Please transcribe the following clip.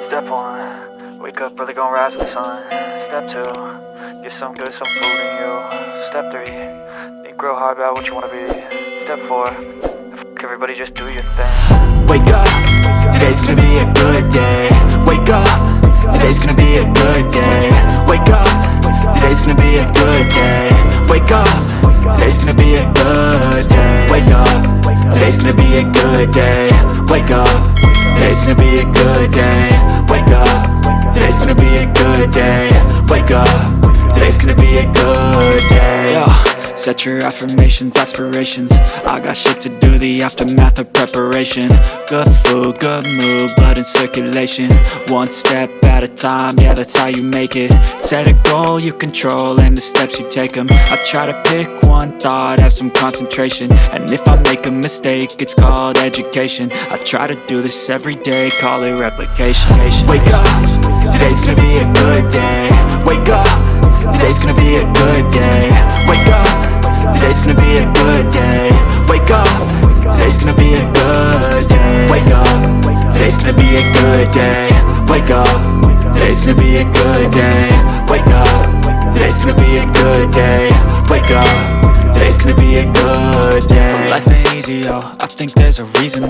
Step 1, wake up early, gon' rise with the sun. Step 2, get some good, some food in you. Step 3, think real hard about what you wanna be. Step 4, fuck everybody, just do your thing. Wake up, today's gonna be a good day. Wake up, today's gonna be a good day. Wake up, today's gonna be a good day. Wake up, today's gonna be a good day. Wake up, today's gonna be a good day. Wake up, today's gonna be a good day. Wake up, today's gonna be a good day. Wake up, today's gonna be a good day. Yo, set your affirmations, aspirations. I got shit to do, the aftermath of preparation. Good food, good mood, blood in circulation. One step at a time, yeah, that's how you make it. Set a goal you control and the steps you take them. I try to pick one thought, have some concentration. And if I make a mistake, it's called education. I try to do this every day, call it replication. Wake up, today's gonna be a good day. Wake up, today's gonna be a good day. Wake up, today's gonna be a good day. Wake up, today's gonna be a good day. Wake up, today's gonna be a good day. Wake up, today's gonna be a good day. Wake up, today's gonna be a good day. Wake up, today's gonna be a good day. So life ain't easy, yo, I think there's a reason